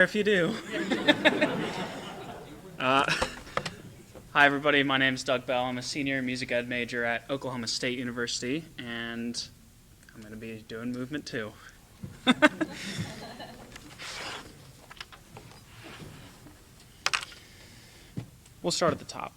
If you do. Hi everybody, my name is Doug Bell. I'm a senior music ed major at Oklahoma State University, and I'm going to be doing movement too. We'll start at the top.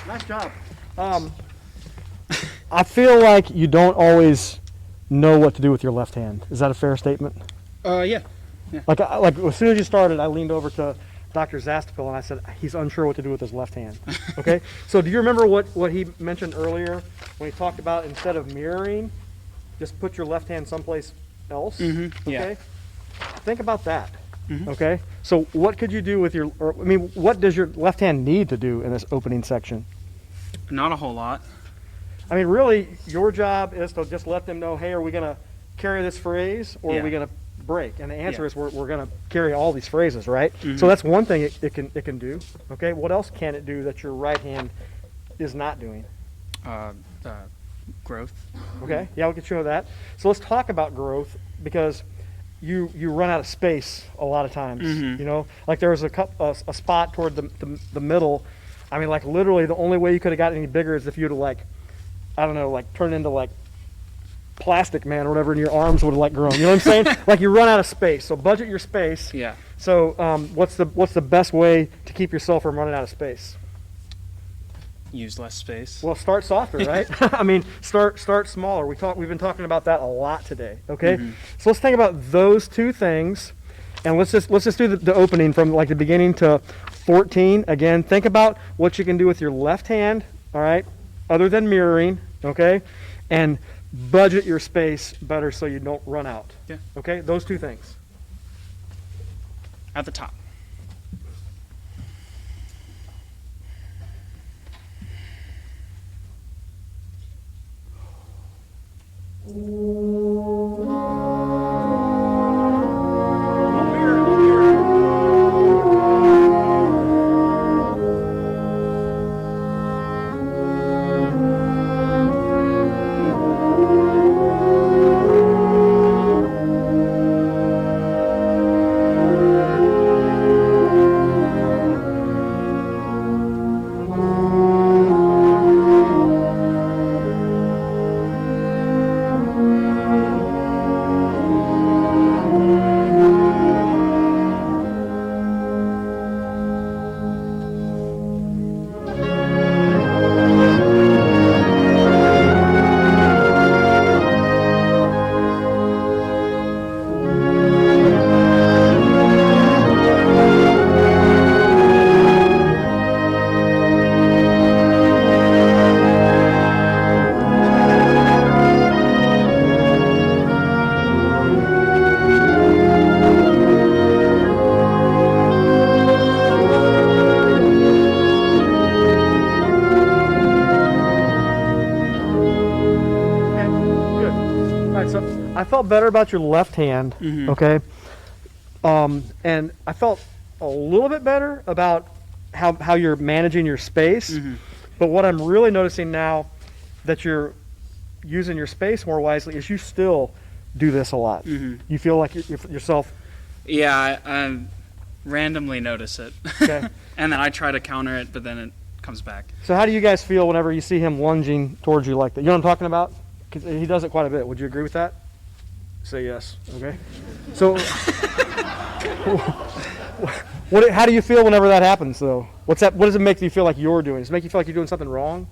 Nice job. I feel like you don't always know what to do with your left hand. Is that a fair statement? Yeah. Like as soon as you started, I leaned over to Dr. Zastoupil and I said, he's unsure what to do with his left hand. Okay? So do you remember what he mentioned earlier when he talked about instead of mirroring, just put your left hand someplace else? Mm-hmm. Yeah. Okay? Think about that. Mm-hmm. Okay? So what could you do with what does your left hand need to do in this opening section? Not a whole lot. I mean, really, your job is to just let them know, hey, are we going to carry this phrase or are we going to break? And the answer is we're going to carry all these phrases, right? Mm-hmm. So that's one thing it can do. Okay, what else can it do that your right hand is not doing? Growth. Okay, yeah, we can show that. So let's talk about growth because you run out of space a lot of times. Mm-hmm. You know, like there was a spot toward the middle. I mean, like literally the only way you could have gotten any bigger is if you'd have turned into Plastic Man or whatever, and your arms would have grown. You know what I'm saying? Like you run out of space. So budget your space. Yeah. So what's the best way to keep yourself from running out of space? Use less space. Well, start softer, right? I mean, start smaller. We've been talking about that a lot today. Okay. Mm-hmm. So let's think about those two things, and let's just do the opening from the beginning to 14. Again, think about what you can do with your left hand. All right. other than mirroring, okay? And budget your space better so you don't run out. Yeah. Okay? Those two things. At the top. I felt better about your left hand, okay? And I felt a little bit better about how you're managing your space. But what I'm really noticing now that you're using your space more wisely is you still do this a lot. You feel like yourself. Yeah, I randomly notice it. Okay. And then I try to counter it, but then it comes back. So how do you guys feel whenever you see him lunging towards you like that? You know what I'm talking about? 'Cause he does it quite a bit. Would you agree with that? Say yes. Okay. So, how do you feel whenever that happens, though? What does it make you feel like you're doing? Does it make you feel like you're doing something wrong?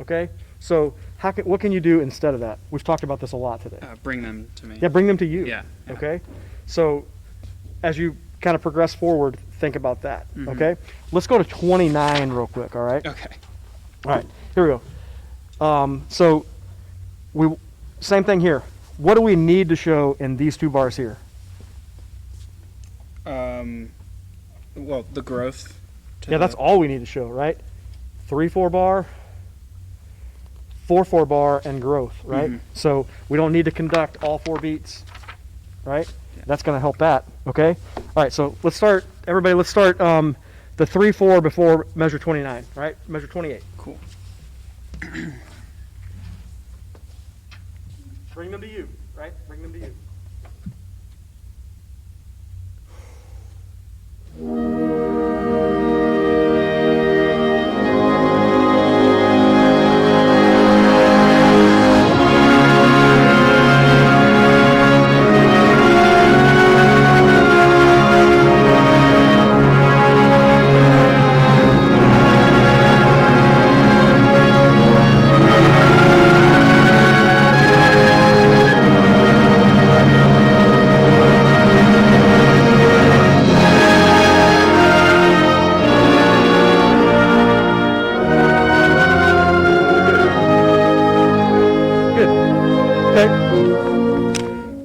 Okay. So, what can you do instead of that? We've talked about this a lot today. Bring them to me. Yeah, bring them to you. Yeah. Okay. So, as you kind of progress forward, think about that. Okay. Let's go to 29 real quick. All right. Okay. All right. Here we go. So, same thing here. What do we need to show in these two bars here? Well, the growth. Yeah, that's all we need to show, right? 3/4 bar, 4/4 bar, and growth, right? So we don't need to conduct all 4 beats, right? Yeah. That's going to help that, okay? All right, so let's start, everybody, let's start the 3/4 before measure 29, right? Measure 28. Cool. Bring them to you, right? Bring them to you.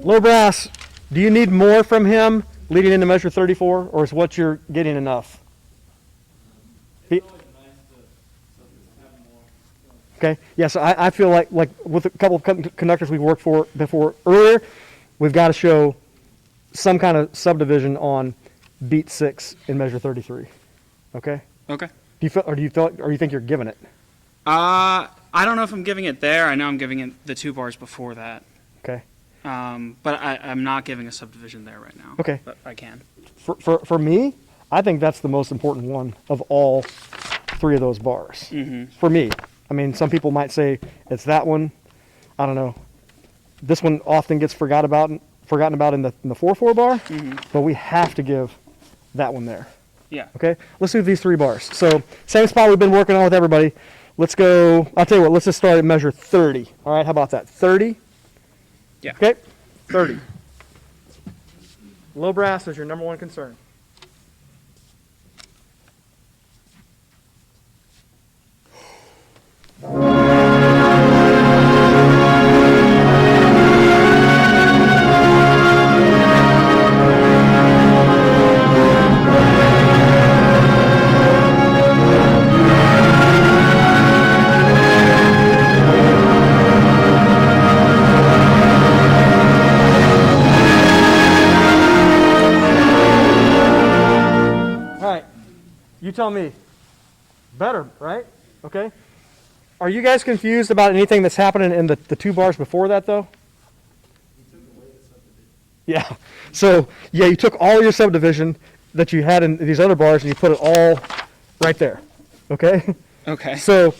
Low brass, do you need more from him leading into measure 34, or is what you're getting enough? Okay, yeah, so I feel like with a couple of conductors we've worked for before earlier, we've got to show some kind of subdivision on beat 6 in measure 33. Okay? Okay. Do you think you're giving it? I don't know if I'm giving it there. I know I'm giving it the 2 bars before that. Okay. But I'm not giving a subdivision there right now. Okay. But I can. For me, I think that's the most important one of all 3 of those bars. For me. I mean, some people might say it's that one. I don't know. This one often gets forgotten about in the 4/4 bar, but we have to give that one there. Yeah. Okay? Let's do these 3 bars. So, same spot we've been working on with everybody. Let's go, I'll tell you what, let's just start at measure 30. All right, how about that? 30? Yeah. Okay, 30. Low brass is your number one concern. All right, you tell me. Better, right? Okay. Are you guys confused about anything that's happening in the 2 bars before that, though? Yeah. So, yeah, you took all your subdivision that you had in these other bars and you put it all right there. Okay? Okay. So,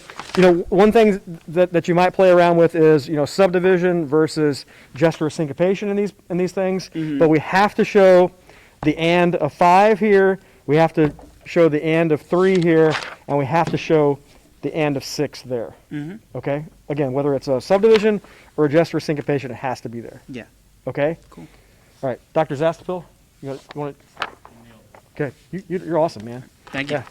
one thing that you might play around with is, subdivision versus gesture syncopation in these things. Mm-hmm. But we have to show the and of 5 here. We have to show the and of 3 here, and we have to show the and of 6 there. Mm-hmm. Okay? Again, whether it's a subdivision or a gesture syncopation, it has to be there. Yeah. Okay? Cool. All right, Dr. Zastoupil, you want to? Okay, you're awesome, man. Thank you. Yeah.